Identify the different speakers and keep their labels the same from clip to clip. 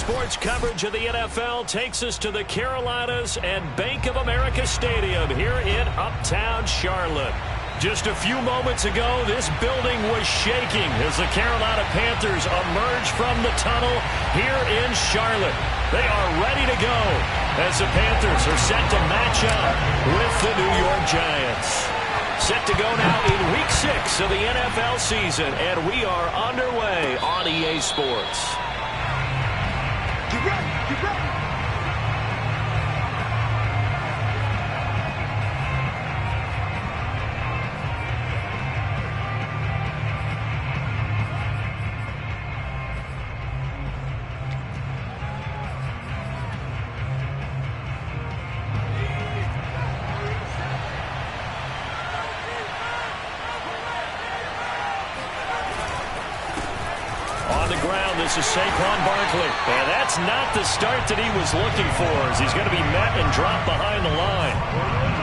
Speaker 1: Sports coverage of the NFL takes us to the Carolinas and Bank of America Stadium here in Uptown Charlotte. Just a few moments ago, this building was shaking as the Carolina Panthers emerge from the tunnel here in Charlotte. They are ready to go as the Panthers are set to match up with the New York Giants. Set to go now in Week 6 of the NFL season, and we are underway on EA Sports.
Speaker 2: Get ready, get ready.
Speaker 1: This is Saquon Barkley, and that's not the start that he was looking for, as he's going to be met and dropped behind the line.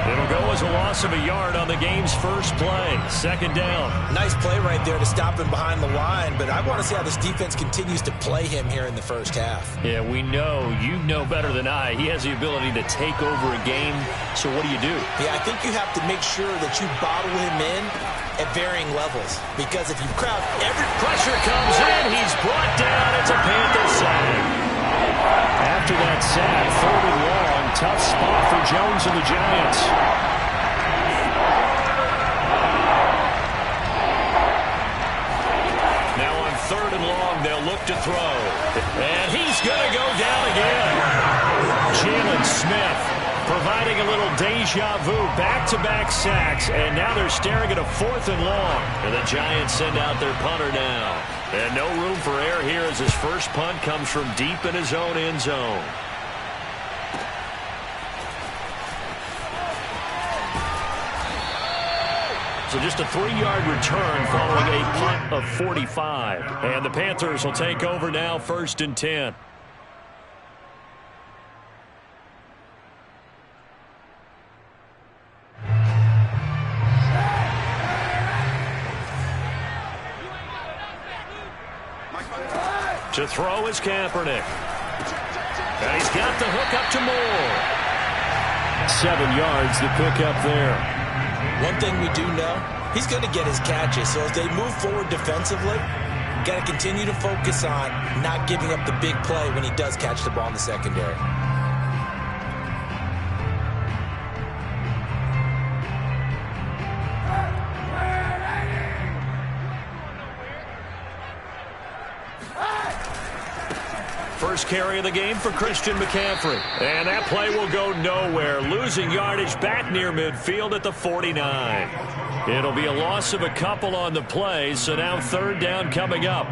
Speaker 1: It'll go as a loss of a yard on the game's first play. Second down.
Speaker 3: Nice play right there to stop him behind the line, but I want to see how this defense continues to play him here in the first half.
Speaker 1: Yeah, we know, you know better than I, he has the ability to take over a game, so what do you do?
Speaker 3: Yeah, I think you have to make sure that you bottle him in at varying levels, because if you crowd every...
Speaker 1: Pressure comes in, he's brought down, it's a Panther sack. After that sack, 3rd and long, tough spot for Jones and the Giants. Now on 3rd and long, they'll look to throw. And he's going to go down again. Jalen Smith providing a little deja vu, back-to-back sacks, and now they're staring at a 4th and long. And the Giants send out their punter now. And no room for error here as his first punt comes from deep in his own end zone. So just a 3-yard return following a punt of 45. And the Panthers will take over now, 1st and 10. To throw is Kaepernick. And he's got the hook up to Moore. 7 yards the pick up there.
Speaker 3: One thing we do know, he's going to get his catches. So as they move forward defensively, got to continue to focus on not giving up the big play when he does catch the ball in the secondary.
Speaker 1: First carry of the game for Christian McCaffrey. And that play will go nowhere. Losing yardage back near midfield at the 49. It'll be a loss of a couple on the play, so now 3rd down coming up.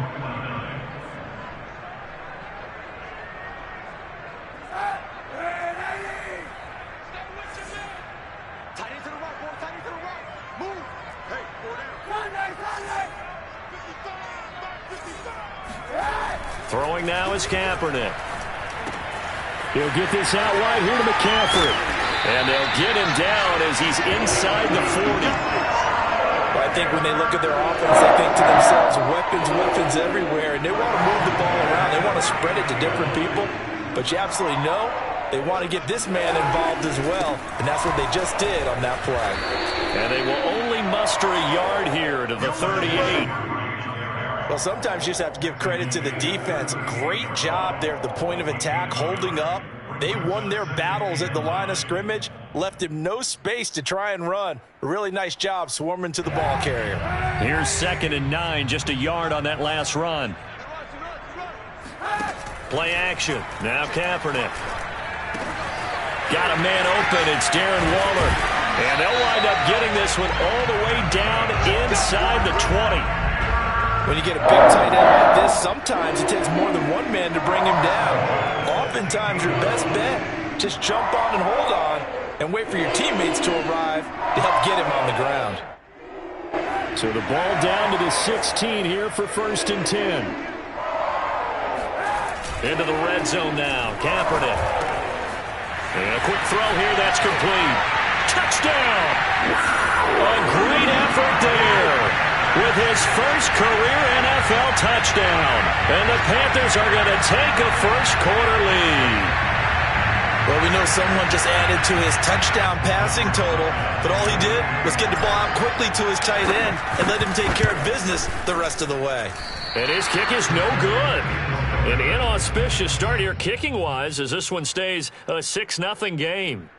Speaker 1: Throwing now is Kaepernick. He'll get this out wide here to McCaffrey. And they'll get him down as he's inside the 40.
Speaker 3: Well, I think when they look at their offense, they think to themselves, weapons everywhere, and they want to move the ball around. They want to spread it to different people. But you absolutely know they want to get this man involved as well, and that's what they just did on that play.
Speaker 1: And they will only muster a yard here to the 38.
Speaker 3: Well, sometimes you just have to give credit to the defense. Great job there at the point of attack, holding up. They won their battles at the line of scrimmage, left him no space to try and run. A really nice job swarming to the ball carrier.
Speaker 1: Here's 2nd and 9, just a yard on that last run. Play action. Now Kaepernick. Got a man open. It's Darren Waller. And they'll wind up getting this one all the way down inside the 20.
Speaker 3: When you get a big tight end like this, sometimes it takes more than one man to bring him down. Oftentimes, your best bet, just jump on and hold on and wait for your teammates to arrive to help get him on the ground.
Speaker 1: So the ball down to the 16 here for 1st and 10. Into the red zone now, Kaepernick. And a quick throw here, that's complete. Touchdown! A great effort there with with his first career NFL touchdown. And the Panthers are going to take a first-quarter lead.
Speaker 3: Well, we know someone just added to his touchdown passing total, but all he did was get the ball out quickly to his tight end and let him take care of business the rest of the way.
Speaker 1: And his kick is no good. An inauspicious start here kicking-wise as this one stays a 6-0 game.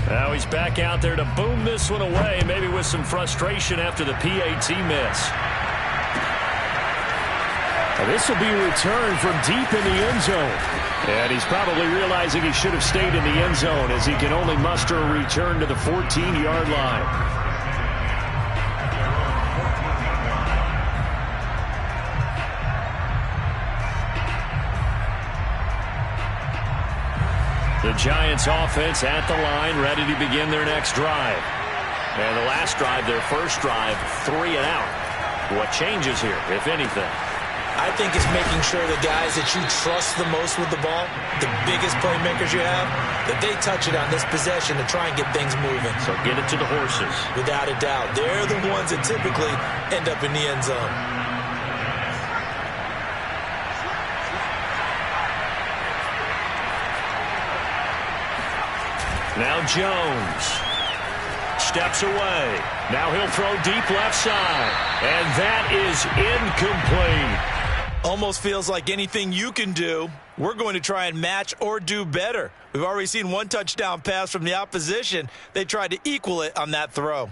Speaker 1: Now he's back out there to boom this one away, maybe with some frustration after the PAT miss. Now this will be returned from deep in the end zone. And he's probably realizing he should have stayed in the end zone as he can only muster a return to the 14-yard line. The Giants offense at the line, ready to begin their next drive. And the last drive, their first drive, 3 and out. What changes here, if anything?
Speaker 3: I think it's making sure the guys that you trust the most with the ball, the biggest playmakers you have, that they touch it on this possession to try and get things moving.
Speaker 1: So get it to the horses.
Speaker 3: Without a doubt. They're the ones that typically end up in the end zone.
Speaker 1: Now Jones steps away. Now he'll throw deep left side. And that is incomplete.
Speaker 3: Almost feels like anything you can do, we're going to try and match or do better. We've already seen one touchdown pass from the opposition. They tried to equal it on that throw.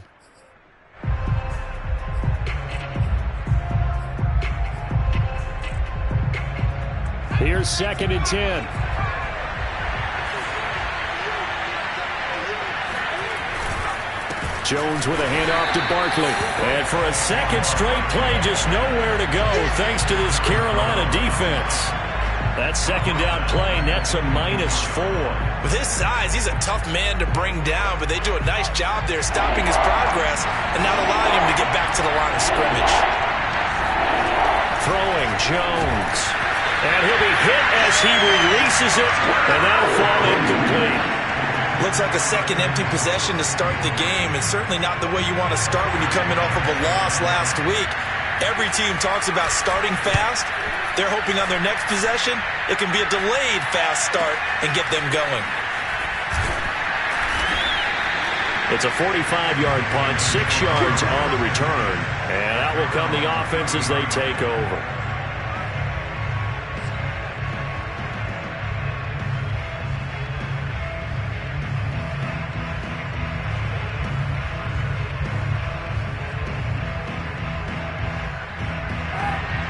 Speaker 1: Here's 2nd and 10. Jones with a handoff to Barkley. And for a second straight play, just nowhere to go thanks to this Carolina defense. That second down play nets a -4.
Speaker 3: With his size, he's a tough man to bring down, but they do a nice job there stopping his progress and not allowing him to get back to the line of scrimmage.
Speaker 1: Throwing Jones. And he'll be hit as he releases it, and that'll fall incomplete.
Speaker 3: Looks like a second empty possession to start the game, and certainly not the way you want to start when you come in off of a loss last week. Every team talks about starting fast. They're hoping on their next possession, it can be a delayed fast start and get them going.
Speaker 1: It's a 45-yard punt, 6 yards on the return, and out will come the offense as they take over.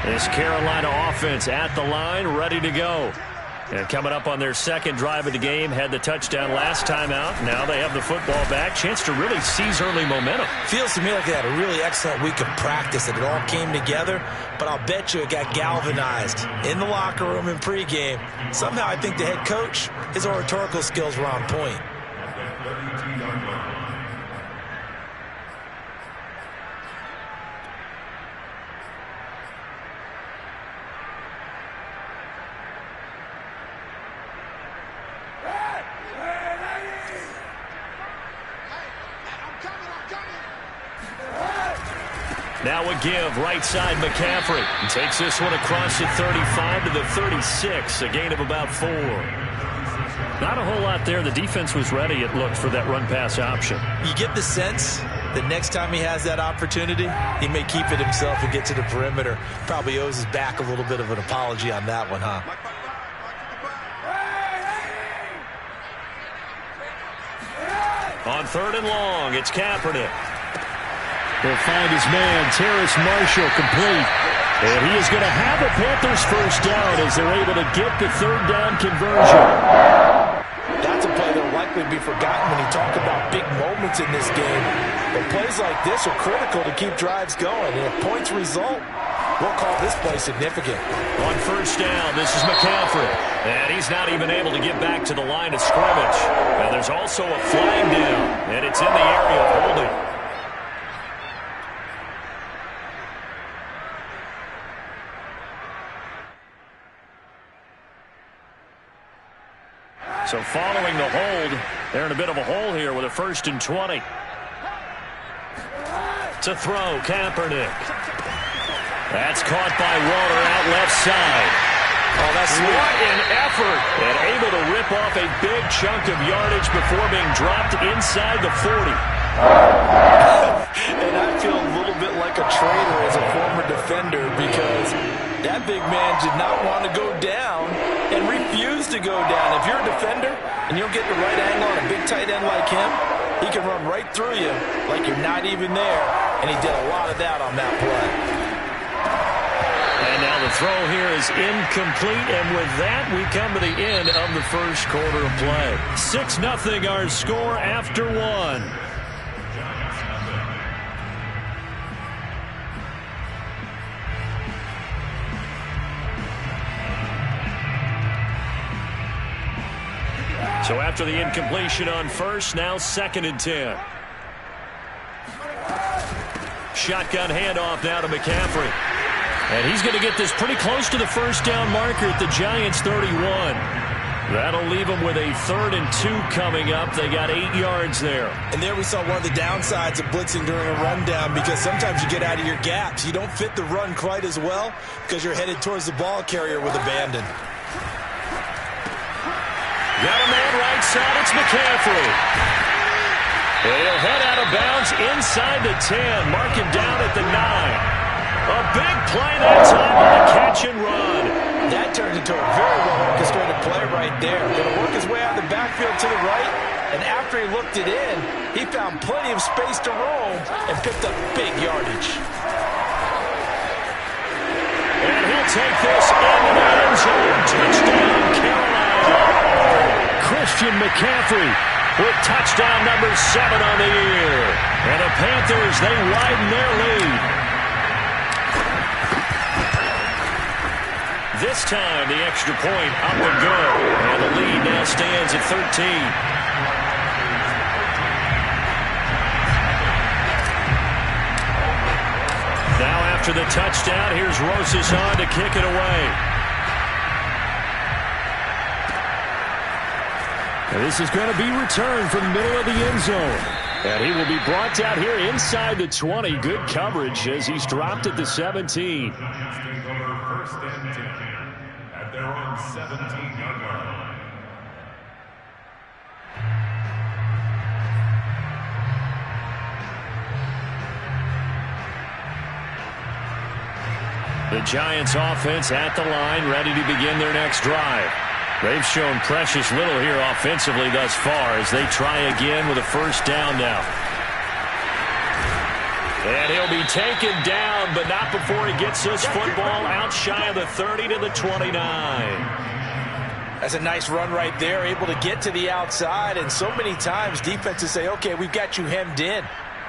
Speaker 1: This Carolina offense at the line, ready to go. And coming up on their second drive of the game, had the touchdown last time out. Now they have the football back. Chance to really seize early momentum.
Speaker 3: Feels to me like they had a really excellent week of practice, that it all came together. But I'll bet you it got galvanized in the locker room in pregame. Somehow I think the head coach, his oratorical skills were on point.
Speaker 1: Now a give, right side McCaffrey. He takes this one across the 35 to the 36, a gain of about 4. Not a whole lot there. The defense was ready, it looked, for that run-pass option.
Speaker 3: You get the sense that next time he has that opportunity, he may keep it himself and get to the perimeter. Probably owes his back a little bit of an apology on that one, huh?
Speaker 1: On 3rd and long, it's Kaepernick. He'll find his man, Terrace Marshall, complete. And he is going to have a Panthers first down as they're able to get the 3rd down conversion.
Speaker 3: That's a play that will likely be forgotten when you talk about big moments in this game. But plays like this are critical to keep drives going. And if points result, we'll call this play significant.
Speaker 1: On 1st down, this is McCaffrey. And he's not even able to get back to the line of scrimmage. And there's also a flag down, and it's in the area of holding. So following the hold, they're in a bit of a hole here with a 1st and 20. To throw, Kaepernick. That's caught by Waller out left side.
Speaker 3: Oh, that's sweet.
Speaker 1: What an effort. And able to rip off a big chunk of yardage before being dropped inside the 40.
Speaker 3: And I feel a little bit like a traitor as a former defender because that big man did not want to go down and refused to go down. If you're a defender and you'll get the right angle on a big tight end like him, he can run right through you like you're not even there, and he did a lot of that on that play.
Speaker 1: And now the throw here is incomplete, and with that, we come to the end of the first quarter of play. 6-0 our score after one. So after the incompletion on first, now 2nd and 10. Shotgun handoff now to McCaffrey. And he's going to get this pretty close to the first down marker at the Giants' 31. That'll leave them with a 3rd and 2 coming up. They got 8 yards there.
Speaker 3: And there we saw one of the downsides of blitzing during a rundown because sometimes you get out of your gaps. You don't fit the run quite as well because you're headed towards the ball carrier with abandon.
Speaker 1: Got a man right side. It's McCaffrey. He'll head out of bounds inside the 10. Mark him down at the 9. A big play that time on the catch and run.
Speaker 3: That turned into a very well-orchestrated play right there. Going to work his way out of the backfield to the right, and after he looked it in, he found plenty of space to roam and picked up big yardage.
Speaker 1: And he'll take this into the end zone. Touchdown, Carolina. Christian McCaffrey with touchdown number 7 on the year. And the Panthers, they widen their lead. This time, the extra point up and go. And the lead now stands at 13. Now after the touchdown, here's Rosas on to kick it away. And this is going to be returned from the middle of the end zone. And he will be brought out here inside the 20. Good coverage as he's dropped at the 17.
Speaker 4: 1st and 10 at their own 17-yard line.
Speaker 1: The Giants offense at the line, ready to begin their next drive. They've shown precious little here offensively thus far as they try again with a 1st down now. And he'll be taken down, but not before he gets this football out shy of the 30 to the 29.
Speaker 3: That's a nice run right there, able to get to the outside, and so many times defenses say, okay, we've got you hemmed in.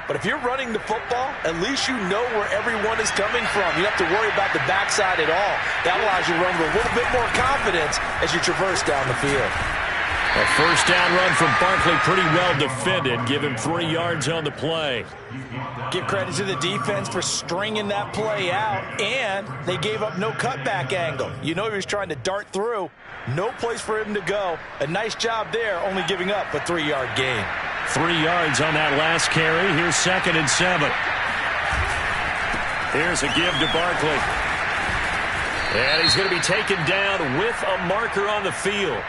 Speaker 3: But if you're running the football, at least you know where everyone is coming from. You don't have to worry about the backside at all. That allows you to run with a little bit more confidence as you traverse down the field.
Speaker 1: A 1st down run from Barkley, pretty well defended. Give him 3 yards on the play.
Speaker 3: Give credit to the defense for stringing that play out, and they gave up no cutback angle. You know he was trying to dart through. No place for him to go. A nice job there, only giving up a 3-yard gain.
Speaker 1: 3 yards on that last carry. Here's 2nd and 7. Here's a give to Barkley. And he's going to be taken down with a marker on the field.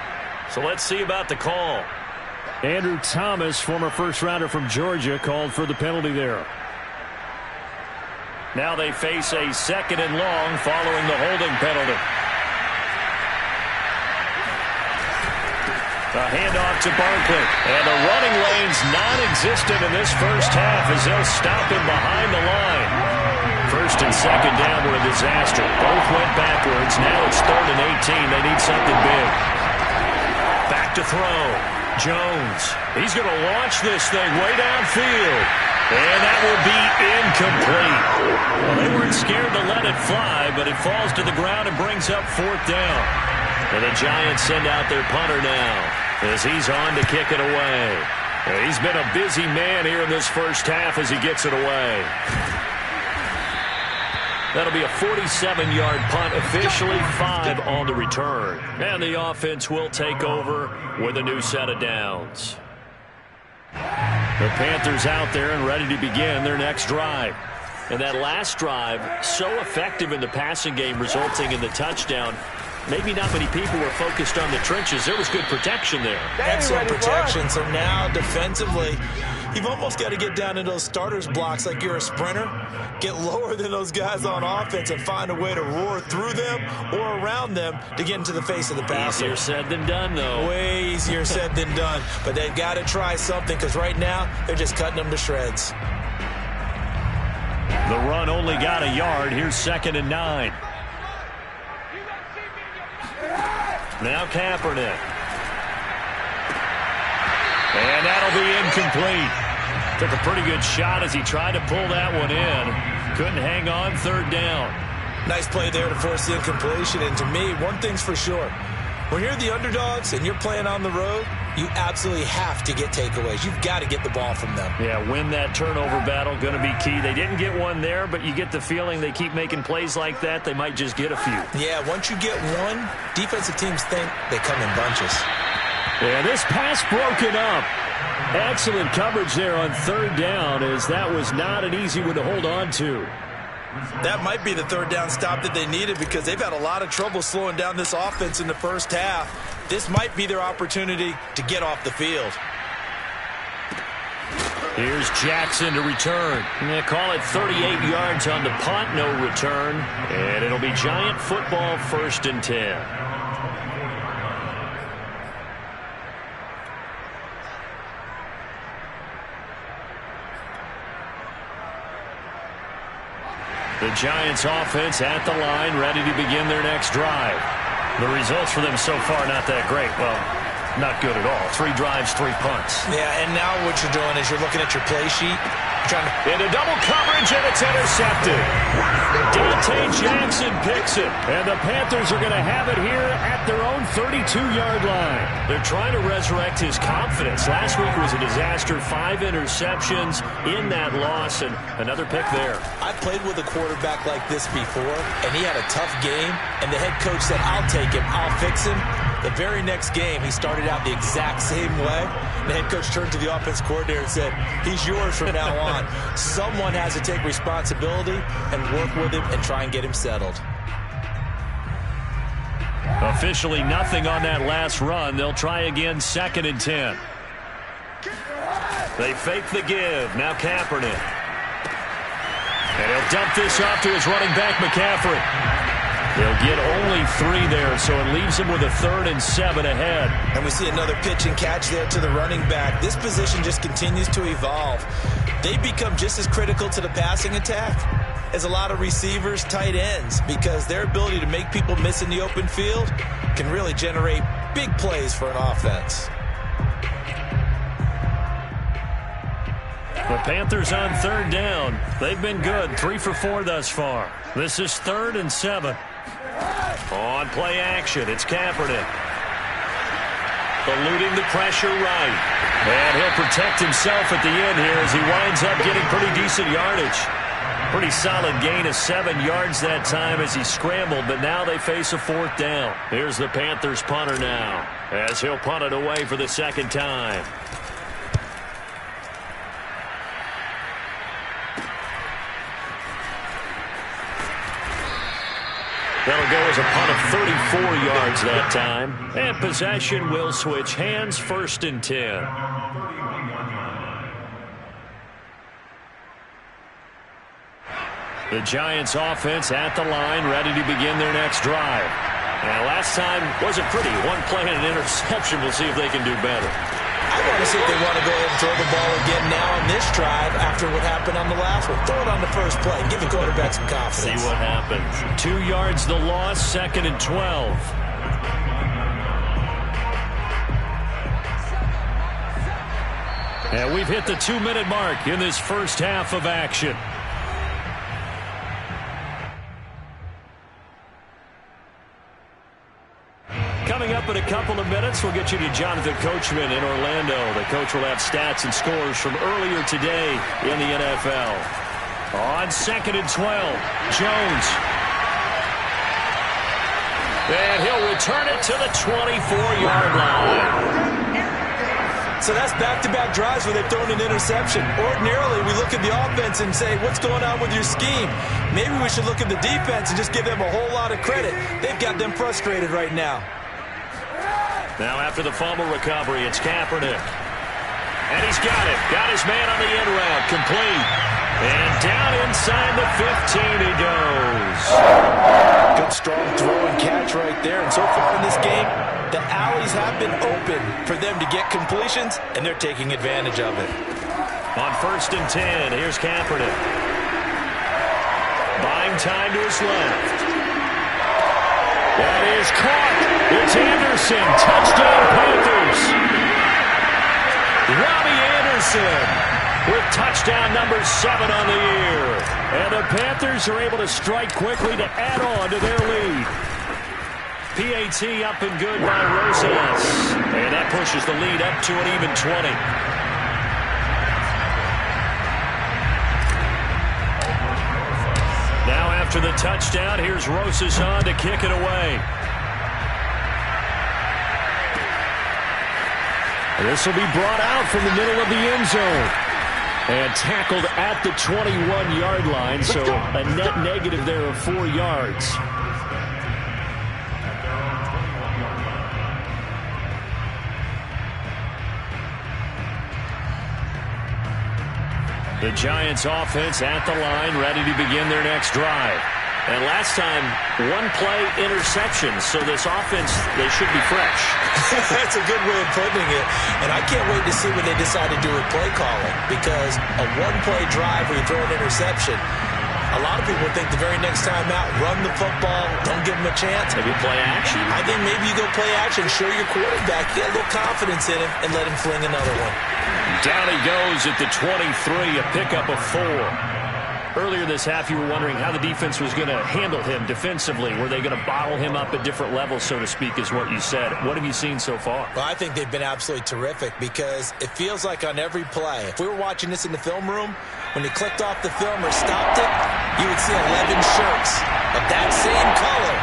Speaker 1: So let's see about the call. Andrew Thomas, former first-rounder from Georgia, called for the penalty there. Now they face a 2nd and long following the holding penalty. A handoff to Barkley. And the running lane's non-existent in this first half as they'll stop him behind the line. 1st and 2nd down were a disaster. Both went backwards. Now it's 3rd and 18. They need something big. Back to throw. Jones. He's going to launch this thing way downfield. And that will be incomplete. Well, they weren't scared to let it fly, but it falls to the ground and brings up 4th down. And the Giants send out their punter now as he's on to kick it away. And he's been a busy man here in this first half as he gets it away. That'll be a 47-yard punt, officially 5 on the return. And the offense will take over with a new set of downs. The Panthers out there and ready to begin their next drive. And that last drive, so effective in the passing game, resulting in the touchdown. Maybe not many people were focused on the trenches. There was good protection there.
Speaker 3: Excellent protection. So now defensively, you've almost got to get down into those starters blocks like you're a sprinter. Get lower than those guys on offense and find a way to roar through them or around them to get into the face of the passer.
Speaker 1: Easier said than done, though.
Speaker 3: Way easier said than done. But they've got to try something because right now they're just cutting them to shreds.
Speaker 1: The run only got a yard. Here's 2nd and 9. Now Kaepernick. And that'll be incomplete. Took a pretty good shot as he tried to pull that one in. Couldn't hang on, 3rd down.
Speaker 3: Nice play there to force the incompletion. And to me, one thing's for sure. When you're the underdogs and you're playing on the road, you absolutely have to get takeaways. You've got to get the ball from them.
Speaker 1: Yeah, win that turnover battle, going to be key. They didn't get one there, but you get the feeling they keep making plays like that, they might just get a few.
Speaker 3: Yeah, once you get one, defensive teams think they come in bunches.
Speaker 1: Yeah, this pass broken up. Excellent coverage there on 3rd down, as that was not an easy one to hold on to.
Speaker 3: That might be the 3rd down stop that they needed because they've had a lot of trouble slowing down this offense in the first half. This might be their opportunity to get off the field.
Speaker 1: Here's Jackson to return. They call it 38 yards on the punt, no return. And it'll be Giant football, 1st and 10. The Giants offense at the line, ready to begin their next drive. The results for them so far not that great. Well, not good at all. 3 drives, 3 punts.
Speaker 3: Yeah, and now what you're doing is you're looking at your play sheet.
Speaker 1: Into double coverage, and it's intercepted. Dante Jackson picks it. And the Panthers are going to have it here at their own 32-yard line. They're trying to resurrect his confidence. Last week was a disaster. 5 interceptions in that loss, and another pick there.
Speaker 3: I played with a quarterback like this before, and he had a tough game, and the head coach said, I'll take him, I'll fix him. The very next game, he started out the exact same way. The head coach turned to the offense coordinator and said, he's yours from now on. Someone has to take responsibility and work with him and try and get him settled.
Speaker 1: Officially nothing on that last run. They'll try again, 2nd and 10. They fake the give. Now Kaepernick. And he'll dump this off to his running back, McCaffrey. They'll get only 3 there, so it leaves him with a 3rd and 7 ahead.
Speaker 3: And we see another pitch and catch there to the running back. This position just continues to evolve. They become just as critical to the passing attack as a lot of receivers, tight ends, because their ability to make people miss in the open field can really generate big plays for an offense.
Speaker 1: The Panthers on 3rd down. They've been good, 3 for 4 thus far. This is 3rd and 7. On play action, it's Kaepernick. Eluding the pressure right. And he'll protect himself at the end here as he winds up getting pretty decent yardage. Pretty solid gain of 7 yards that time as he scrambled, but now they face a 4th down. Here's the Panthers punter now as he'll punt it away for the 2nd time. That'll go as a punt of 34 yards that time. And possession will switch hands, 1st and 10. The Giants offense at the line, ready to begin their next drive. And last time wasn't pretty. 1 play and an interception. We'll see if they can do better.
Speaker 3: I want to see if they want to go ahead and throw the ball again now on this drive after what happened on the last one. Throw it on the first play. Give the quarterback some confidence.
Speaker 1: See what happens. 2 yards the loss, 2nd and 12. And we've hit the 2-minute mark in this first half of action. Coming up in a couple of minutes, we'll get you to Jonathan Coachman in Orlando. The coach will have stats and scores from earlier today in the NFL. On 2nd and 12, Jones. And he'll return it to the 24-yard line.
Speaker 3: So that's back-to-back drives where they've thrown an interception. Ordinarily, we look at the offense and say, what's going on with your scheme? Maybe we should look at the defense and just give them a whole lot of credit. They've got them frustrated right now.
Speaker 1: Now after the fumble recovery, it's Kaepernick. And he's got it. Got his man on the end route. Complete. And down inside the 15 he goes.
Speaker 3: Good strong throw and catch right there. And so far in this game, the alleys have been open for them to get completions, and they're taking advantage of it.
Speaker 1: On 1st and 10, here's Kaepernick. Buying time to his left. That is caught. It's Anderson. Touchdown Panthers. Robbie Anderson with touchdown number 7 on the year. And the Panthers are able to strike quickly to add on to their lead. PAT up and good by Rosas. And that pushes the lead up to an even 20. Now after the touchdown, here's Rosas on to kick it away. This will be brought out from the middle of the end zone. And tackled at the 21-yard line, so a net negative there of 4 yards. The Giants offense at the line, ready to begin their next drive. And last time, 1-play interception, so this offense, they should be fresh.
Speaker 3: That's a good way of putting it. And I can't wait to see what they decide to do with play calling, because a 1-play drive where you throw an interception, a lot of people think the very next time out, run the football, don't give them a chance.
Speaker 1: Maybe play action.
Speaker 3: I think maybe you go play action, show your quarterback, get a little confidence in him, and let him fling another one.
Speaker 1: Down he goes at the 23, a pickup of 4. Earlier this half, you were wondering how the defense was going to handle him defensively. Were they going to bottle him up at different levels, so to speak, is what you said. What have you seen so far?
Speaker 3: Well, I think they've been absolutely terrific because it feels like on every play, if we were watching this in the film room, when he clicked off the film or stopped it, you would see 11 shirts of that same color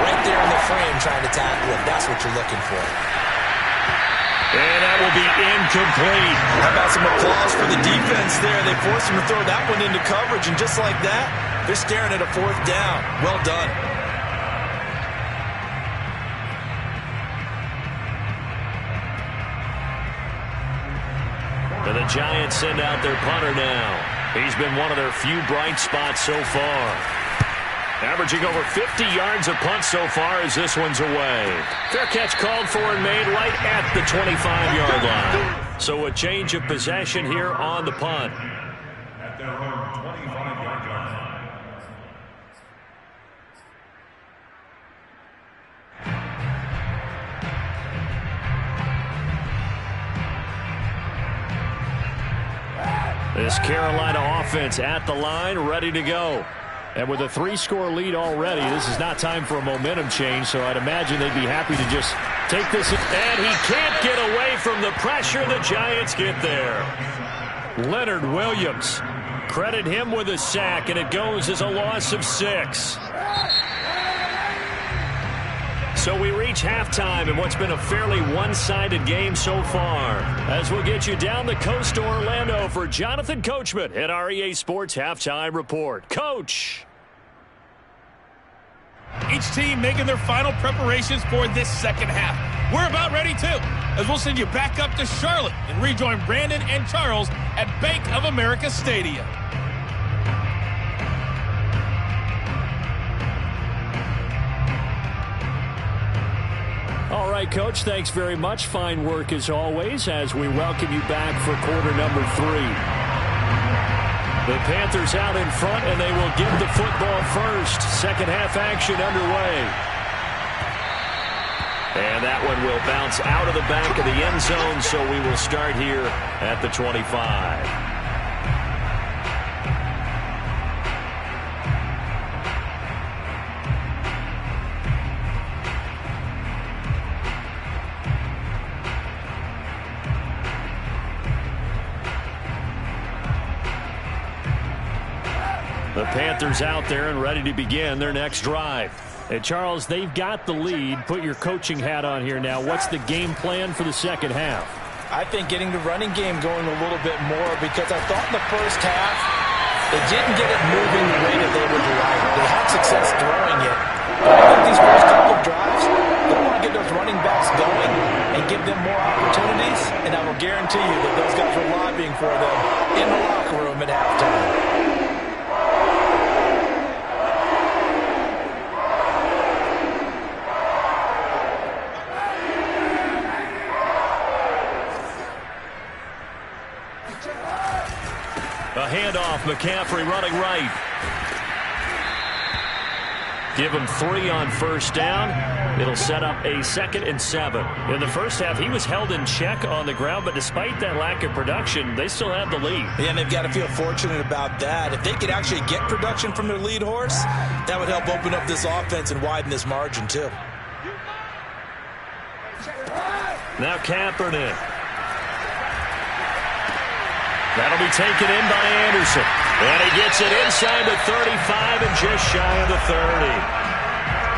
Speaker 3: right there in the frame trying to tackle it. That's what you're looking for.
Speaker 1: And that will be incomplete.
Speaker 3: How about some applause for the defense there? They forced him to throw that one into coverage, and just like that, they're staring at a 4th down. Well done.
Speaker 1: And the Giants send out their punter now. He's been one of their few bright spots so far. Averaging over 50 yards a punt so far as this one's away. Fair catch called for and made right at the 25-yard line. So a change of possession here on the punt.
Speaker 4: At their own 25-yard line.
Speaker 1: This Carolina offense at the line, ready to go. And with a 3-score lead already, this is not time for a momentum change, so I'd imagine they'd be happy to just take this. And he can't get away from the pressure. The Giants get there. Leonard Williams. Credit him with a sack, and it goes as a loss of 6. So we reach halftime in what's been a fairly one-sided game so far. As we'll get you down the coast to Orlando for Jonathan Coachman at our EA Sports Halftime Report. Coach!
Speaker 5: Each team making their final preparations for this second half. We're about ready, too, as we'll send you back up to Charlotte and rejoin Brandon and Charles at Bank of America Stadium.
Speaker 1: All right, Coach, thanks very much. Fine work as always as we welcome you back for quarter number 3. The Panthers out in front, and they will give the football first. Second half action underway. And that one will bounce out of the back of the end zone, so we will start here at the 25. The Panthers out there and ready to begin their next drive. And Charles, they've got the lead. Put your coaching hat on here now. What's the game plan for the second half?
Speaker 3: I think getting the running game going a little bit more, because I thought in the first half they didn't get it moving the way that they would like. They had success throwing it. But I think these first couple of drives, they want to get those running backs going and give them more opportunities. And I will guarantee you that those guys were lobbying for them in the locker room at halftime.
Speaker 1: A handoff, McCaffrey running right. Give him 3 on first down. It'll set up a 2nd and 7. In the first half, he was held in check on the ground, but despite that lack of production, they still have the lead.
Speaker 3: Yeah, and they've got to feel fortunate about that. If they could actually get production from their lead horse, that would help open up this offense and widen this margin, too.
Speaker 1: Now Kaepernick. That'll be taken in by Anderson. And he gets it inside the 35 and just shy of the 30.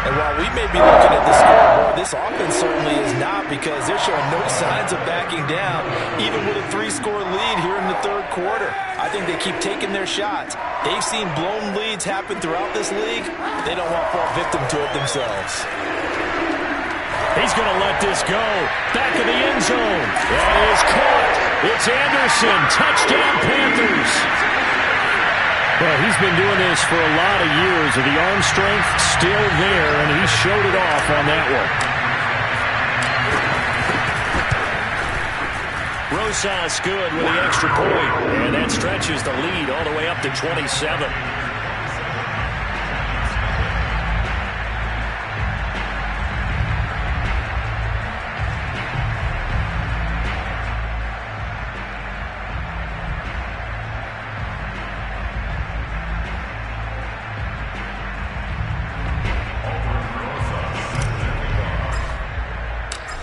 Speaker 3: And while we may be looking at the scoreboard, this offense certainly is not, because they're showing no signs of backing down, even with a 3-score lead here in the third quarter. I think they keep taking their shots. They've seen blown leads happen throughout this league. They don't want to fall victim to it themselves.
Speaker 1: He's going to let this go. Back in the end zone. That is caught. It's Anderson. Touchdown, Panthers. Well, he's been doing this for a lot of years. The arm strength still there, and he showed it off on that one. Rosas good with the extra point. And that stretches the lead all the way up to 27.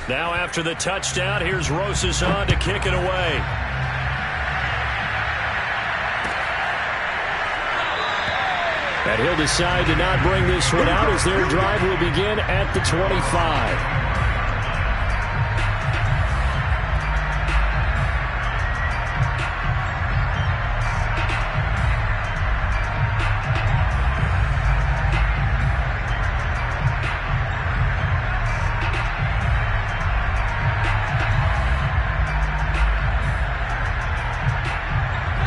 Speaker 1: Now after the touchdown, here's Rosas on to kick it away. And he'll decide to not bring this one out as their drive will begin at the 25.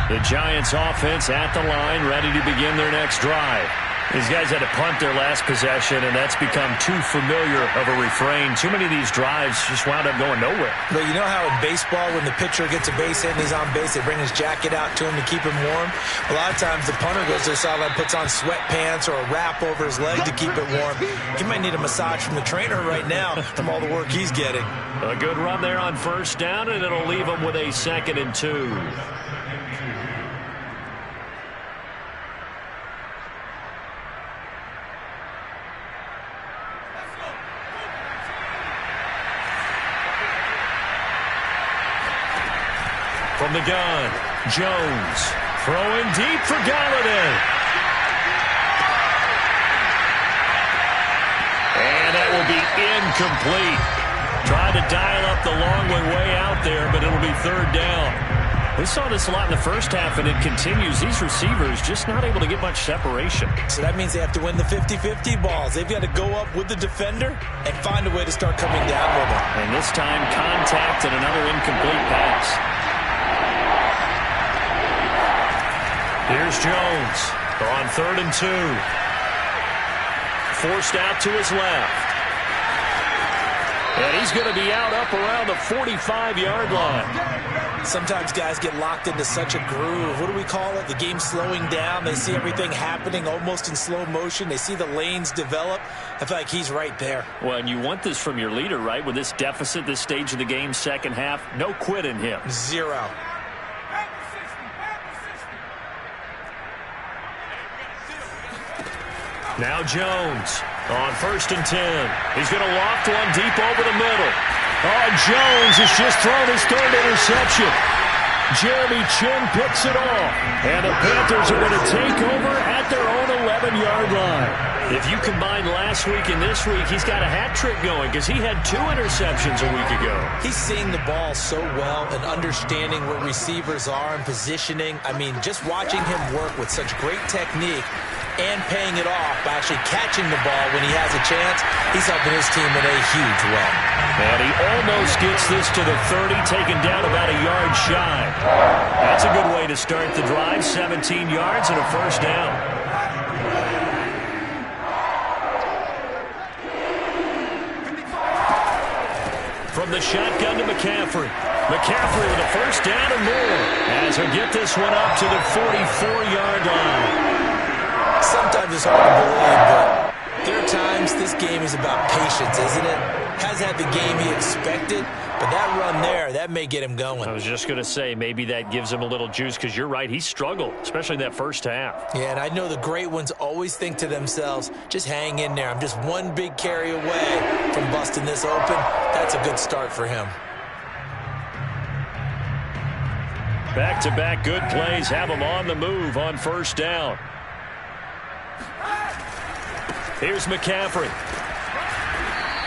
Speaker 1: The Giants offense at the line, ready to begin their next drive. These guys had to punt their last possession, and that's become too familiar of a refrain. Too many of these drives just wound up going nowhere.
Speaker 3: But you know how in baseball, when the pitcher gets a base hit and he's on base, they bring his jacket out to him to keep him warm? A lot of times the punter goes to the sideline, puts on sweatpants or a wrap over his leg to keep it warm. He might need a massage from the trainer right now from all the work he's getting.
Speaker 1: A good run there on first down, and it'll leave him with a 2nd and 2. From the gun, Jones throwing deep for Galladay. And that will be incomplete. Tried to dial up the long way out there, but it'll be 3rd down. We saw this a lot in the first half, and it continues. These receivers just not able to get much separation.
Speaker 3: So that means they have to win the 50-50 balls. They've got to go up with the defender and find a way to start coming down with them.
Speaker 1: And this time, contact and another incomplete pass. Here's Jones on 3rd and 2. Forced out to his left. And he's going to be out up around the 45-yard line.
Speaker 3: Sometimes guys get locked into such a groove. What do we call it? The game's slowing down. They see everything happening almost in slow motion. They see the lanes develop. I feel like he's right there.
Speaker 1: Well, and you want this from your leader, right? With this deficit, this stage of the game, second half, no quit in him.
Speaker 3: 0.
Speaker 1: Now Jones on 1st and 10. He's going to loft one deep over the middle. Oh, Jones has just thrown his 3rd interception. Jeremy Chinn picks it off. And the Panthers are going to take over at their own 11-yard line. If you combine last week and this week, he's got a hat trick going because he had 2 interceptions a week ago.
Speaker 3: He's seeing the ball so well and understanding where receivers are and positioning. I mean, just watching him work with such great technique and paying it off by actually catching the ball when he has a chance, he's helping his team in a huge way.
Speaker 1: And he almost gets this to the 30, taken down about a yard shy. That's a good way to start the drive, 17 yards and a first down. From the shotgun to McCaffrey. McCaffrey with a first down and more as he'll get this one up to the 44-yard line.
Speaker 3: Sometimes it's hard to believe, but there are times this game is about patience, isn't it? Has had the game he expected, but that run there, that may get him going.
Speaker 1: I was just going to say, maybe that gives him a little juice because you're right, he struggled, especially in that first half.
Speaker 3: Yeah, and I know the great ones always think to themselves, just hang in there. I'm just one big carry away from busting this open. That's a good start for him.
Speaker 1: Back-to-back good plays have him on the move on first down. Here's McCaffrey.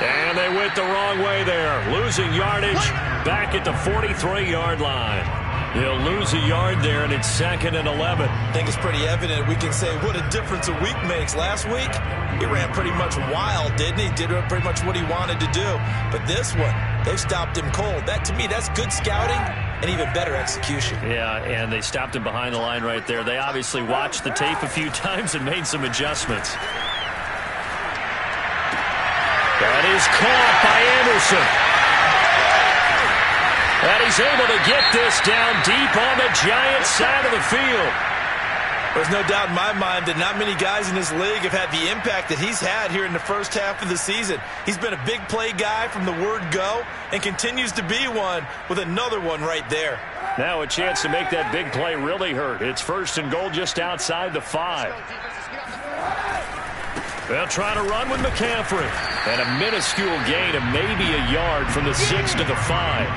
Speaker 1: And they went the wrong way there. Losing yardage back at the 43-yard line. He'll lose a yard there, and it's 2nd and 11.
Speaker 3: I think it's pretty evident. We can say what a difference a week makes. Last week, he ran pretty much wild, didn't he? Did pretty much what he wanted to do. But this one, they've stopped him cold. That, to me, that's good scouting and even better execution.
Speaker 1: Yeah, and they stopped him behind the line right there. They obviously watched the tape a few times and made some adjustments. That is caught by Anderson. And he's able to get this down deep on the Giants side of the field.
Speaker 3: There's no doubt in my mind that not many guys in this league have had the impact that he's had here in the first half of the season. He's been a big play guy from the word go and continues to be one with another one right there.
Speaker 1: Now a chance to make that big play really hurt. It's 1st and goal just outside the 5. They'll try to run with McCaffrey. And a minuscule gain of maybe a yard from the 6 to the 5.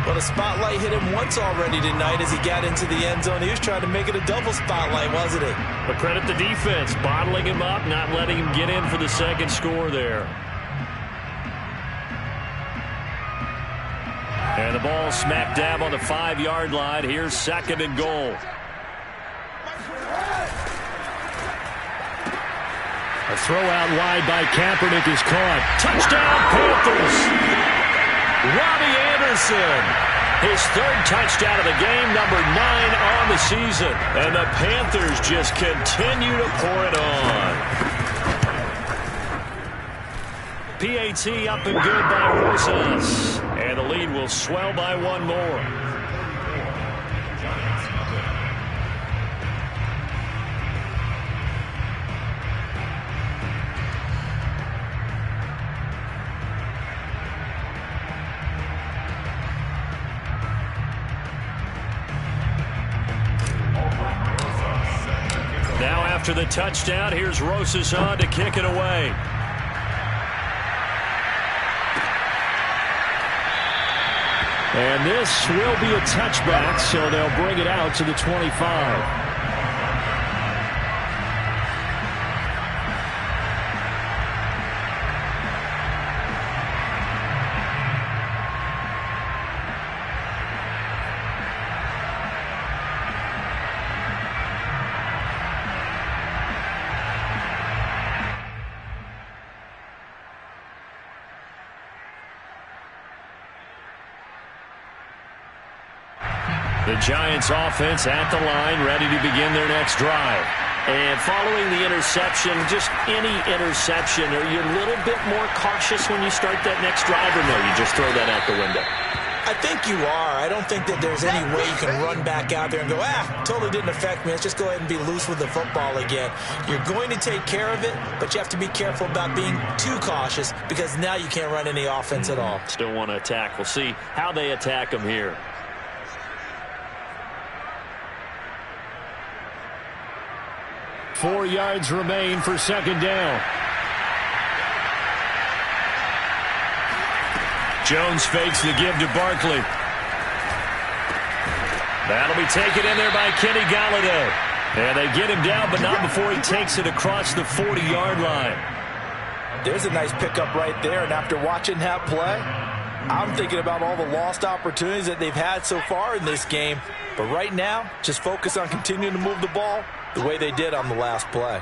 Speaker 3: Well, the spotlight hit him once already tonight as he got into the end zone. He was trying to make it a double spotlight, wasn't he?
Speaker 1: But credit the defense, bottling him up, not letting him get in for the second score there. And the ball smack dab on the 5-yard line. Here's 2nd and goal. A throw out wide by Kaepernick is caught. Touchdown, Panthers! Robbie Anderson, his 3rd touchdown of the game, number 9 on the season. And the Panthers just continue to pour it on. PAT up and good by Rosas. And the lead will swell by 1 more. Now after the touchdown, here's Rosas on to kick it away. And this will be a touchback, so they'll bring it out to the 25. The Giants offense at the line, ready to begin their next drive. And following the interception, just any interception, are you a little bit more cautious when you start that next drive, or no, you just throw that out the window?
Speaker 3: I think you are. I don't think that there's any way you can run back out there and go, totally didn't affect me. Let's just go ahead and be loose with the football again. You're going to take care of it, but you have to be careful about being too cautious because now you can't run any offense at all.
Speaker 1: Still want to attack. We'll see how they attack them here. Four yards remain for 2nd down. Jones fakes the give to Barkley. That'll be taken in there by Kenny Golladay. And they get him down, but not before he takes it across the 40-yard line.
Speaker 3: There's a nice pickup right there, and after watching that play, I'm thinking about all the lost opportunities that they've had so far in this game. But right now, just focus on continuing to move the ball the way they did on the last play.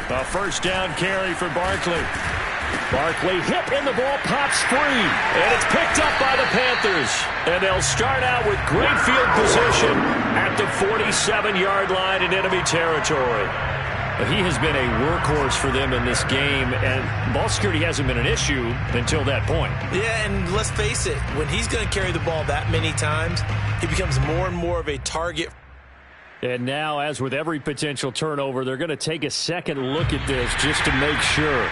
Speaker 1: A first down carry for Barkley. Barkley hit and the ball pops free. And it's picked up by the Panthers. And they'll start out with great field position at the 47-yard line in enemy territory. He has been a workhorse for them in this game, and ball security hasn't been an issue until that point.
Speaker 3: Yeah, and let's face it, when he's going to carry the ball that many times, he becomes more and more of a target.
Speaker 1: And now, as with every potential turnover, they're going to take a second look at this just to make sure.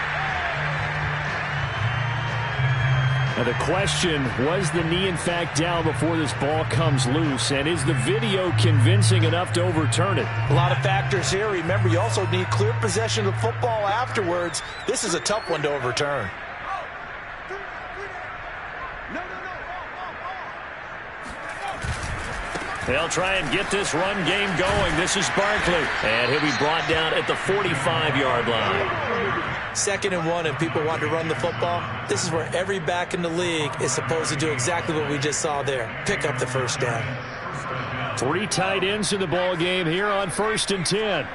Speaker 1: Now the question, was the knee in fact down before this ball comes loose? And is the video convincing enough to overturn it?
Speaker 3: A lot of factors here. Remember, you also need clear possession of the football afterwards. This is a tough one to overturn.
Speaker 1: They'll try and get this run game going. This is Barkley. And he'll be brought down at the 45-yard line.
Speaker 3: 2nd and 1, and people want to run the football. This is where every back in the league is supposed to do exactly what we just saw there. Pick up the first down.
Speaker 1: 3 tight ends in the ball game here on 1st and 10.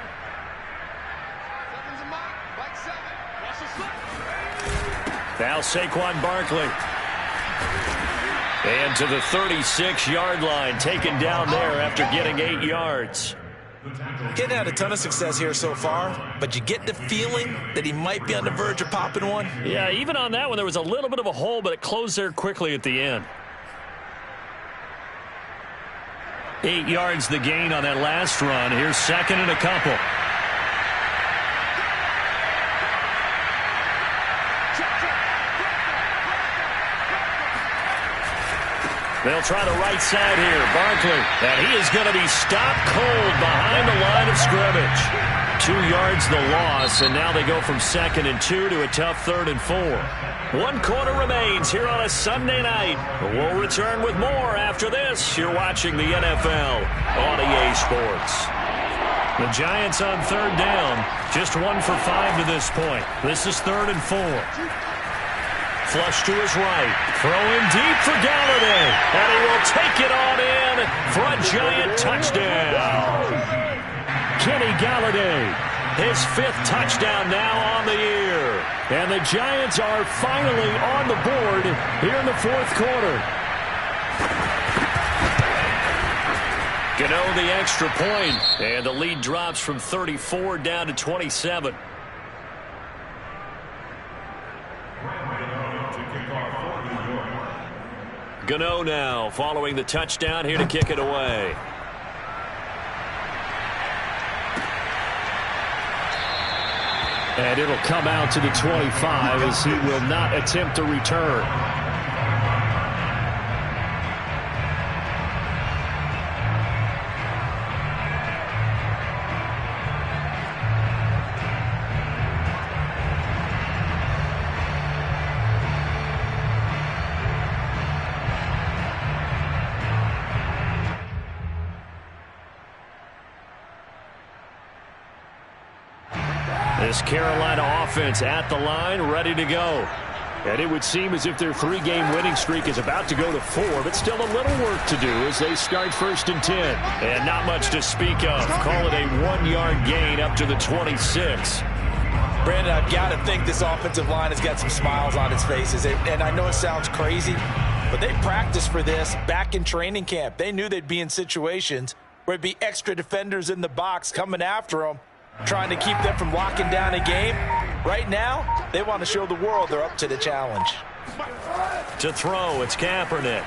Speaker 1: Now Saquon Barkley. And to the 36-yard line, taken down there after getting 8 yards.
Speaker 3: He hadn't had a ton of success here so far, but you get the feeling that he might be on the verge of popping one.
Speaker 1: Yeah, even on that one, there was a little bit of a hole, but it closed there quickly at the end. 8 yards the gain on that last run. Here's 2nd and a couple. They'll try the right side here. Barkley. And he is going to be stopped cold behind the line of scrimmage. 2 yards the loss, and now they go from 2nd and 2 to a tough 3rd and 4. 1 quarter remains here on a Sunday night. We'll return with more after this. You're watching the NFL on EA Sports. The Giants on 3rd down. Just 1 for 5 to this point. This is 3rd and 4. Flush to his right. Throw in deep for Golladay. And he will take it on in for a Giant touchdown. Kenny Golladay, his 5th touchdown now on the year. And the Giants are finally on the board here in the 4th quarter. Gano the extra point, and the lead drops from 34 down to 27. Gano now following the touchdown here to kick it away. And it'll come out to the 25 as he will not attempt to return. This Carolina offense at the line, ready to go. And it would seem as if their 3-game winning streak is about to go to 4, but still a little work to do as they start 1st and 10. And not much to speak of. Call it a 1-yard gain up to the 26.
Speaker 3: Brandon, I've got to think this offensive line has got some smiles on its faces. And I know it sounds crazy, but they practiced for this back in training camp. They knew they'd be in situations where it'd be extra defenders in the box coming after them, trying to keep them from locking down a game. Right now, they want to show the world they're up to the challenge.
Speaker 1: To throw, it's Kaepernick.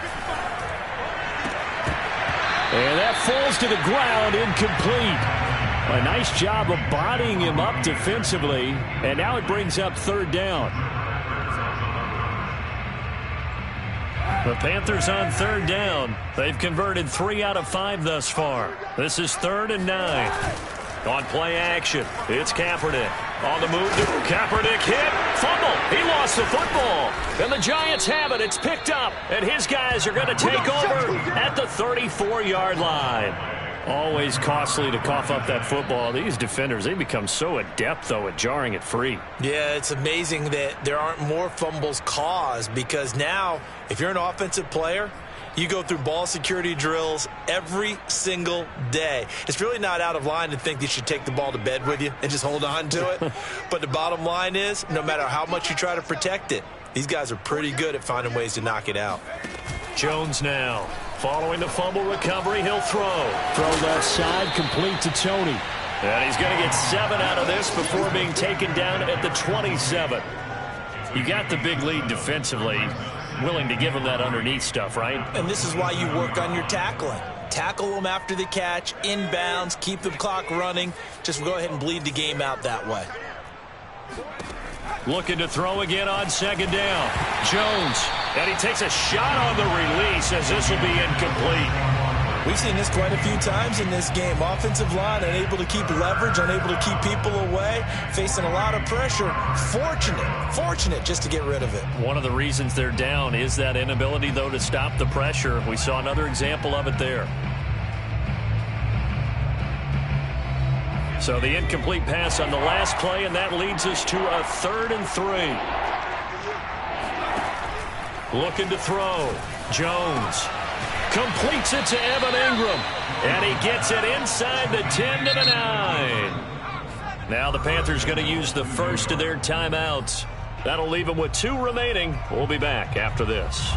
Speaker 1: And that falls to the ground, incomplete. A nice job of bodying him up defensively, and now it brings up 3rd down. The Panthers on 3rd down. They've converted 3 out of 5 thus far. This is 3rd and 9. On play action, it's Kaepernick. On the move, Kaepernick hit, fumble. He lost the football. And the Giants have it. It's picked up. And his guys are going to take over at the 34-yard line. Always costly to cough up that football. These defenders, they become so adept, though, at jarring it free.
Speaker 3: Yeah, it's amazing that there aren't more fumbles caused, because now, if you're an offensive player, you go through ball security drills every single day. It's really not out of line to think that you should take the ball to bed with you and just hold on to it. But the bottom line is, no matter how much you try to protect it, these guys are pretty good at finding ways to knock it out.
Speaker 1: Jones now. Following the fumble recovery, he'll throw. Throw left side, complete to Tony. And he's going to get 7 out of this before being taken down at the 27. You got the big lead defensively. Willing to give him that underneath stuff, right?
Speaker 3: And this is why you work on your tackling. Tackle them after the catch, inbounds, keep the clock running. Just go ahead and bleed the game out that way.
Speaker 1: Looking to throw again on second down. Jones. And he takes a shot on the release as this will be incomplete.
Speaker 3: We've seen this quite a few times in this game. Offensive line unable to keep leverage, unable to keep people away, facing a lot of pressure. Fortunate just to get rid of it.
Speaker 1: One of the reasons they're down is that inability, though, to stop the pressure. We saw another example of it there. So the incomplete pass on the last play, and that leads us to a 3rd and 3. Looking to throw. Jones completes it to Evan Ingram. And he gets it inside the 10 to the 9. Now the Panthers going to use the first of their timeouts. That'll leave them with 2 remaining. We'll be back after this.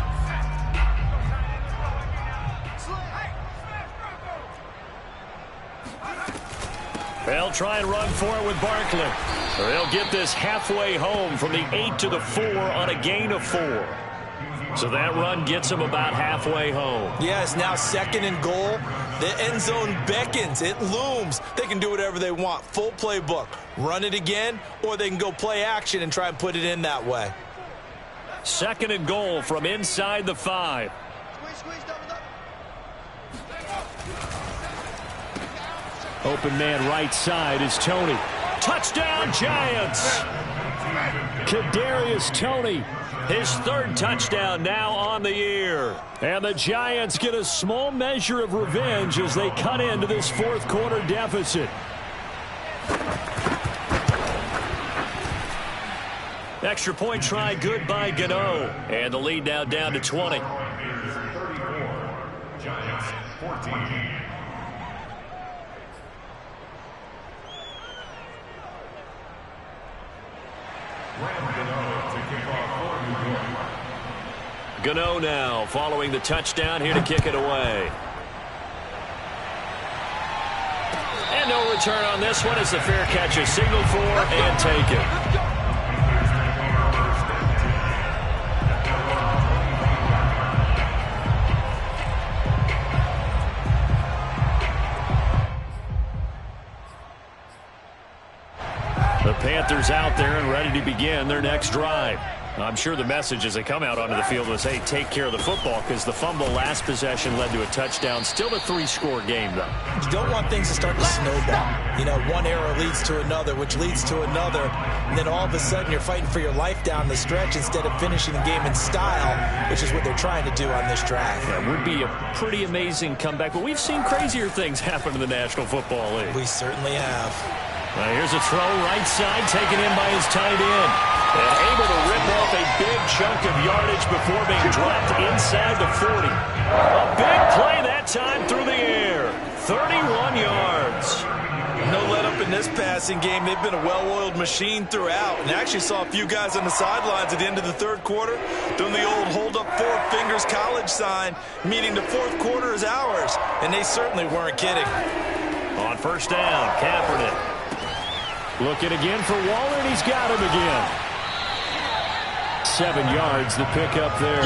Speaker 1: They'll try and run for it with Barkley. They'll get this halfway home from the 8 to the 4 on a gain of 4. So that run gets them about halfway home.
Speaker 3: Yeah, it's now 2nd and goal. The end zone beckons. It looms. They can do whatever they want. Full playbook. Run it again, or they can go play action and try and put it in that way.
Speaker 1: 2nd and goal from inside the 5. Open man right side is Tony. Touchdown, Giants! Kadarius Toney, his 3rd touchdown now on the year. And the Giants get a small measure of revenge as they cut into this 4th quarter deficit. Extra point try good by Gano. And the lead now down to 20.
Speaker 4: Giants 14.
Speaker 1: Gano now following the touchdown, here to kick it away. And no return on this one as the fair catch is signaled for and taken. The Panthers out there and ready to begin their next drive. I'm sure the message as they come out onto the field was, hey, take care of the football, because the fumble last possession led to a touchdown. Still a 3-score game, though.
Speaker 3: You don't want things to start to snowball. You know, one error leads to another, which leads to another, and then all of a sudden you're fighting for your life down the stretch instead of finishing the game in style, which is what they're trying to do on this drive.
Speaker 1: That would be a pretty amazing comeback, but we've seen crazier things happen in the National Football League.
Speaker 3: We certainly have.
Speaker 1: Here's a throw right side, taken in by his tight end. And able to rip off a big chunk of yardage before being dropped inside the 40. A big play that time through the air. 31 yards.
Speaker 3: No let up in this passing game. They've been a well-oiled machine throughout. And actually saw a few guys on the sidelines at the end of the 3rd quarter doing the old hold up 4 fingers college sign, meaning the 4th quarter is ours. And they certainly weren't kidding.
Speaker 1: On 1st down, Kaepernick. Looking again for Waller, and he's got him again. 7 yards, the pickup there.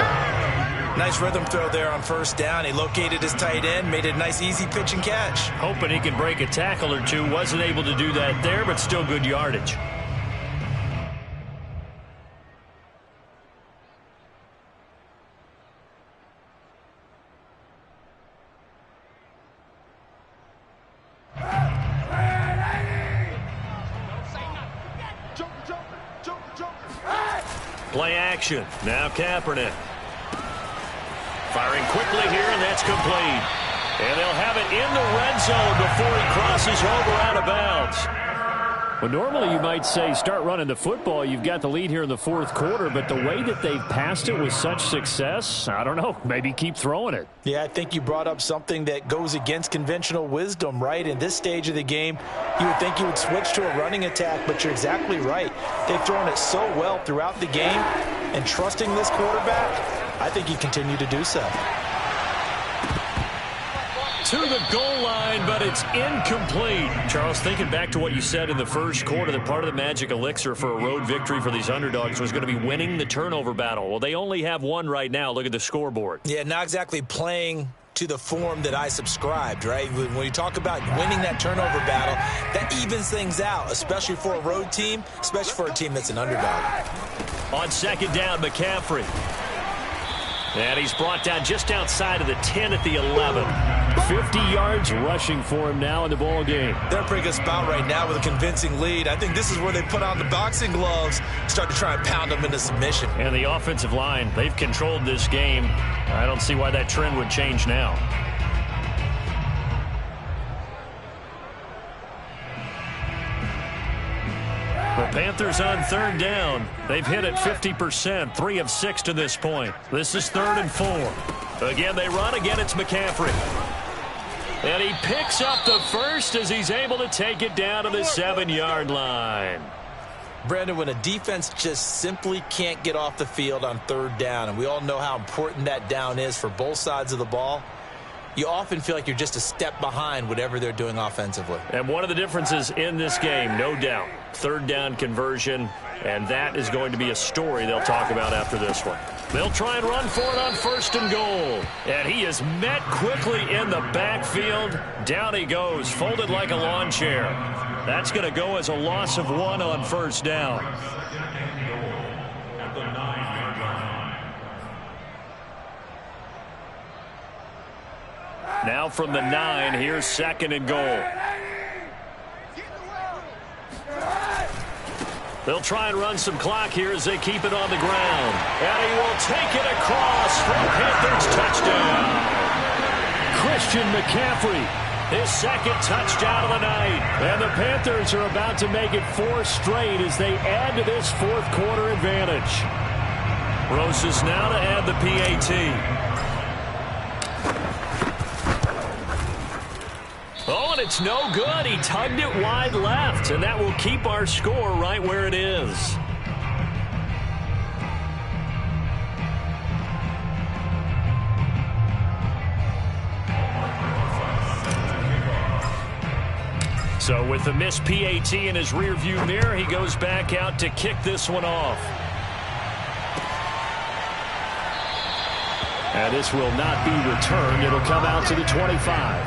Speaker 3: Nice rhythm throw there on 1st down. He located his tight end, made it a nice easy pitch and catch.
Speaker 1: Hoping he could break a tackle or two. Wasn't able to do that there, but still good yardage. Play action. Now Kaepernick. Firing quickly here, and that's complete. And they'll have it in the red zone before he crosses over out of bounds.
Speaker 6: Well, normally you might say start running the football. You've got the lead here in the fourth quarter, but the way that they've passed it with such success, I don't know, maybe keep throwing it.
Speaker 3: Yeah, I think you brought up something that goes against conventional wisdom, right? In this stage of the game, you would think you would switch to a running attack, but you're exactly right. They've thrown it so well throughout the game, and trusting this quarterback, I think you continue to do so.
Speaker 1: To the goal line, but it's incomplete. Charles, thinking back to what you said in the first quarter, that part of the magic elixir for a road victory for these underdogs was going to be winning the turnover battle. Well, they only have one right now. Look at the scoreboard.
Speaker 3: Yeah, not exactly playing to the form that I subscribed, right? When you talk about winning that turnover battle, that evens things out, especially for a road team, especially for a team that's an underdog.
Speaker 1: On second down, McCaffrey. And he's brought down just outside of the 10 at the 11.
Speaker 6: 50 yards rushing for him now in the ball game.
Speaker 3: They're in a pretty good spot right now with a convincing lead. I think this is where they put on the boxing gloves, start to try and pound them into submission.
Speaker 1: And the offensive line, they've controlled this game. I don't see why that trend would change now. The Panthers on third down. They've hit it 50%, 3 of 6 to this point. This is 3rd and 4. Again, they run. Again, it's McCaffrey. And he picks up the first as he's able to take it down to the 7-yard line.
Speaker 3: Brandon, when a defense just simply can't get off the field on third down, and we all know how important that down is for both sides of the ball, you often feel like you're just a step behind whatever they're doing offensively.
Speaker 1: And one of the differences in this game, no doubt, third down conversion, and that is going to be a story they'll talk about after this one. They'll try and run for it on 1st and goal. And he is met quickly in the backfield. Down he goes, folded like a lawn chair. That's going to go as a loss of 1 on 1st down. Now from the 9, here's 2nd and goal. They'll try and run some clock here as they keep it on the ground. And he will take it across for a Panthers touchdown.
Speaker 6: Christian McCaffrey,
Speaker 1: His 2nd touchdown of the night.
Speaker 6: and the Panthers are about to make it 4 straight as they add to this fourth quarter advantage.
Speaker 1: Rosas now to add the PAT. Oh, and it's no good. He tugged it wide left, and that will keep our score right where it is. So with the missed PAT in his rearview mirror, he goes back out to kick this one off.
Speaker 6: And this will not be returned. It'll come out to the 25.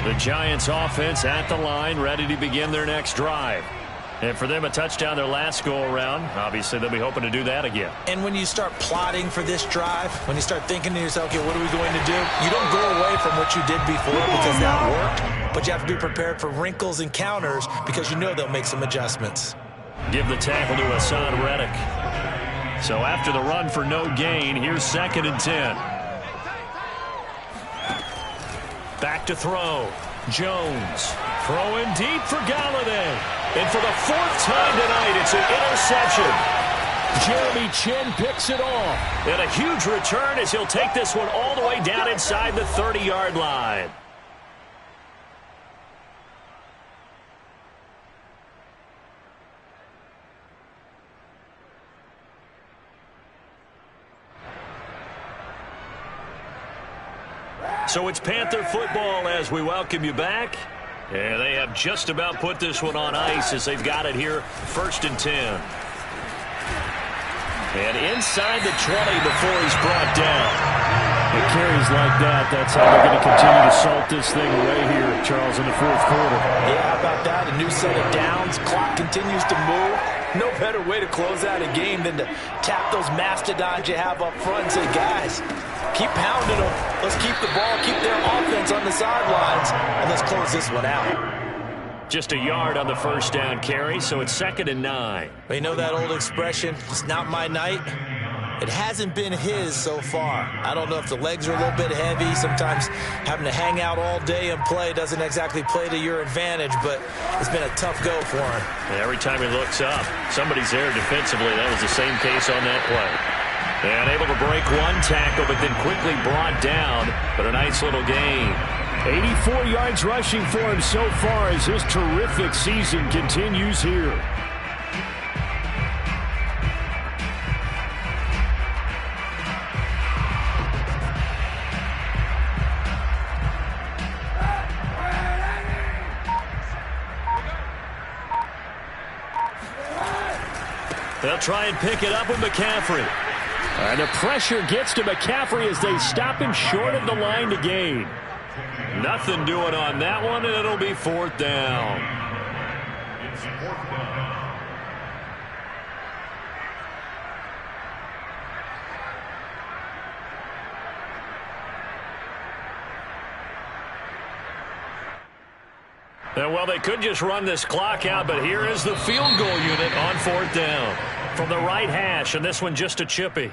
Speaker 1: The Giants offense at the line, ready to begin their next drive. And for them, a touchdown their last go-around. Obviously, they'll be hoping to do that again.
Speaker 3: And when you start plotting for this drive, when you start thinking to yourself, okay, what are we going to do? You don't go away from what you did before because that worked, but you have to be prepared for wrinkles and counters because you know they'll make some adjustments.
Speaker 1: Give the tackle to Hassan Reddick. So after the run for no gain, here's 2nd and 10. Back to throw. Jones throwing deep for Galladay. And for the 4th time tonight, it's an interception.
Speaker 6: Jeremy Chinn picks it off.
Speaker 1: And a huge return as he'll take this one all the way down inside the 30-yard line. So it's Panther football as we welcome you back. And they have just about put this one on ice as they've got it here, 1st and 10. And inside the 20 before he's brought down.
Speaker 6: It carries like that. That's how they're going to continue to salt this thing away here, Charles, in the fourth quarter.
Speaker 3: Yeah, how about that? A new set of downs. Clock continues to move. No better way to close out a game than to tap those mastodons you have up front and say, guys, keep pounding them. Let's keep the ball, keep their offense on the sidelines, and let's close this one out.
Speaker 1: Just a yard on the first down carry, so it's 2nd and 9.
Speaker 3: You know that old expression, it's not my night? It hasn't been his so far. I don't know if the legs are a little bit heavy. Sometimes having to hang out all day and play doesn't exactly play to your advantage, but it's been a tough go for him.
Speaker 1: And every time he looks up, somebody's there defensively. That was the same case on that play. And able to break one tackle, but then quickly brought down. But a nice little gain.
Speaker 6: 84 yards rushing for him so far as his terrific season continues here.
Speaker 1: They'll try and pick it up with McCaffrey.
Speaker 6: And the pressure gets to McCaffrey as they stop him short of the line to gain.
Speaker 1: Nothing doing on that one, and it'll be 4th down.
Speaker 4: It's 4th down.
Speaker 1: And, well, they could just run this clock out, but here is the field goal unit on 4th down. From the right hash, and this one just a chippy.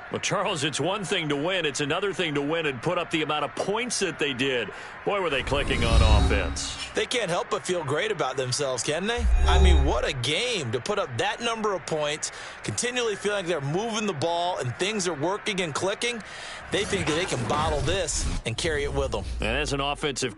Speaker 1: Well, Charles, it's one thing to win. It's another thing to win and put up the amount of points that they did. Boy, were they clicking on offense.
Speaker 3: They can't help but feel great about themselves, can they? I mean, what a game to put up that number of points, continually feeling like they're moving the ball and things are working and clicking. They think that they can bottle this and carry it with them.
Speaker 1: And as an offensive